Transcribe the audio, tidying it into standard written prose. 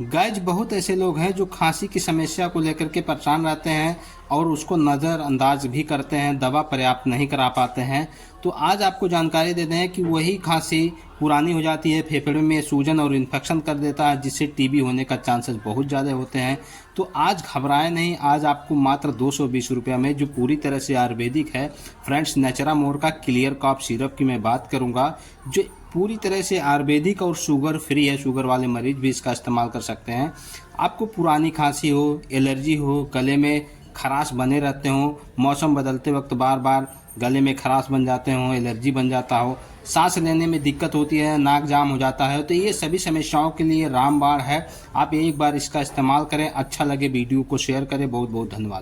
Guys बहुत ऐसे लोग हैं जो खांसी की समस्या को लेकर के परेशान रहते हैं और उसको नज़रअंदाज भी करते हैं, दवा पर्याप्त नहीं करा पाते हैं। तो आज आपको जानकारी देते हैं कि वही खांसी पुरानी हो जाती है, फेफड़े में सूजन और इन्फेक्शन कर देता है, जिससे टीबी होने का चांसेस बहुत ज़्यादा होते हैं। तो आज घबराए नहीं, आज आपको मात्र 220 रुपये में जो पूरी तरह से आयुर्वेदिक है फ्रेंड्स, नेचुरामोर का क्लियर कॉफ सिरप की मैं बात करूँगा, जो पूरी तरह से आयुर्वेदिक और शुगर फ्री है। शुगर वाले मरीज भी इसका इस्तेमाल कर सकते हैं। आपको पुरानी खांसी हो, एलर्जी हो, गले में खराश बने रहते हो, मौसम बदलते वक्त बार बार गले में खराश बन जाते हो, एलर्जी बन जाता हो, सांस लेने में दिक्कत होती है, नाक जाम हो जाता है, तो ये सभी समस्याओं के लिए रामबाण है। आप एक बार इसका इस्तेमाल करें। अच्छा लगे वीडियो को शेयर करें। बहुत बहुत धन्यवाद।